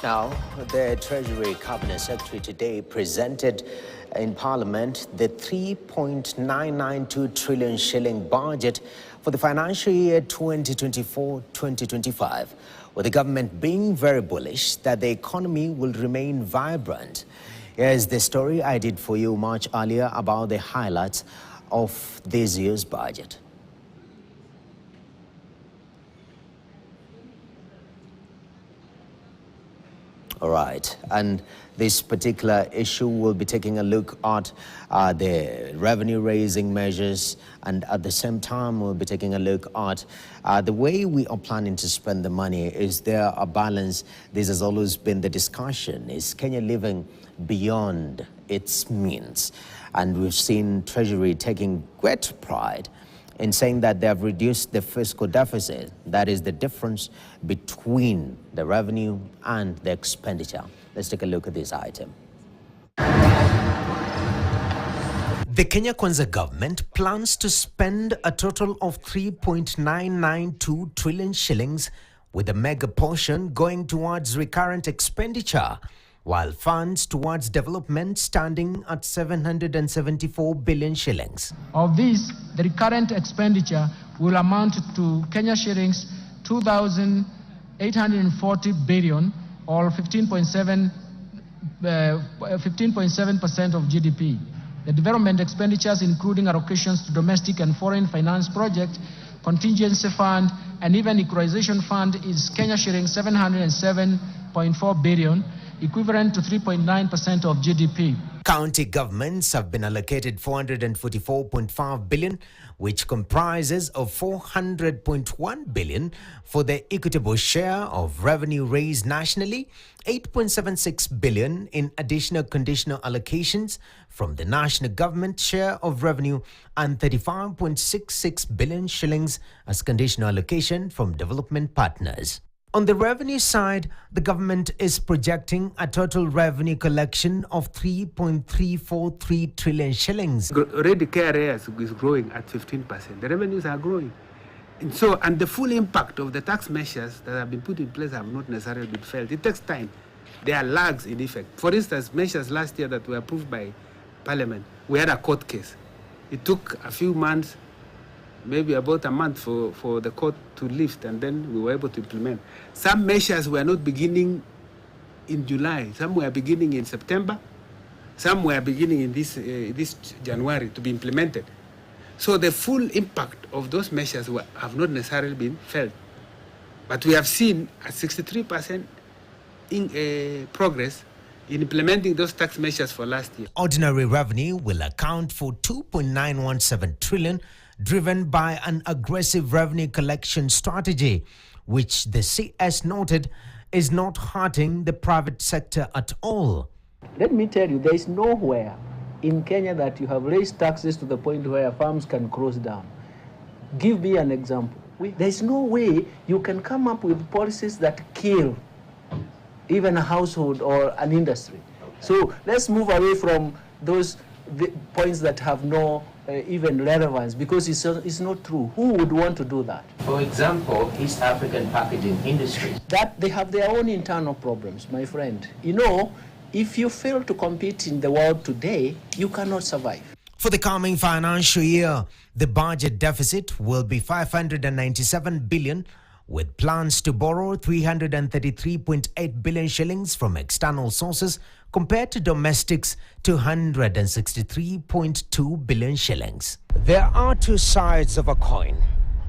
Now, the Treasury Cabinet Secretary today presented in Parliament the 3.992 trillion shilling budget for the financial year 2024-2025, with the government being very bullish that the economy will remain vibrant. Here's the story I did for you much earlier about the highlights of this year's budget. All right, and this particular issue will be taking a look at the revenue-raising measures, and at the same time we'll be taking a look at the way we are planning to spend the money. Is there a balance? This has always been the discussion. Is Kenya living beyond its means? And we've seen Treasury taking great pride in saying that they have reduced the fiscal deficit. That is the difference between the revenue and the expenditure. Let's take a look at this item. The Kenya Kwanza government plans to spend a total of 3.992 trillion shillings, with a mega portion going towards recurrent expenditure, while funds towards development standing at 774 billion shillings. Of this, the recurrent expenditure will amount to Kenya shillings 2,840 billion, or 15.7% of GDP. The development expenditures, including allocations to domestic and foreign finance projects, contingency fund, and even equalization fund, is Kenya shillings 707.4 billion, equivalent to 3.9% of GDP. County governments have been allocated 444.5 billion, which comprises of 400.1 billion for the equitable share of revenue raised nationally, 8.76 billion in additional conditional allocations from the national government share of revenue, and 35.66 billion shillings as conditional allocation from development partners. On the revenue side, the government is projecting a total revenue collection of 3.343 trillion shillings. Already KRA is growing at 15%. The revenues are growing. And the full impact of the tax measures that have been put in place have not necessarily been felt. It takes time. There are lags in effect. For instance, measures last year that were approved by Parliament, we had a court case. It took a few months, maybe about a month for the court to lift, and then we were able to implement. Some measures were not beginning in July. Some were beginning in September. Some were beginning in this January to be implemented. So the full impact of those measures have not necessarily been felt. But we have seen a 63% in progress in implementing those tax measures for last year. Ordinary revenue will account for 2.917 trillion, driven by an aggressive revenue collection strategy, which the CS noted is not hurting the private sector at all. Let me tell you, there is nowhere in Kenya that you have raised taxes to the point where farms can close down. Give me an example. There is no way you can come up with policies that kill even a household or an industry. So let's move away from those points that have no even relevance, because it's not true. Who would want to do that? For example, East African packaging industry. That they have their own internal problems, my friend. You know, if you fail to compete in the world today, you cannot survive. For the coming financial year, the budget deficit will be 597 billion, with plans to borrow 333.8 billion shillings from external sources, compared to domestics 263.2 billion shillings. There are two sides of a coin.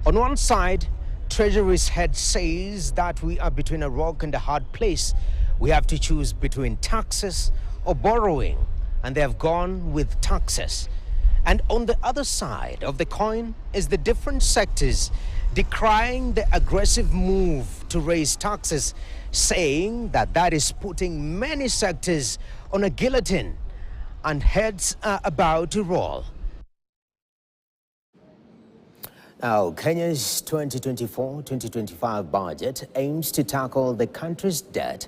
On one side, Treasury's head says that we are between a rock and a hard place. We have to choose between taxes or borrowing, and they have gone with taxes. And on the other side of the coin is the different sectors decrying the aggressive move to raise taxes, saying that that is putting many sectors on a guillotine, and heads are about to roll. Now, Kenya's 2024-2025 budget aims to tackle the country's debt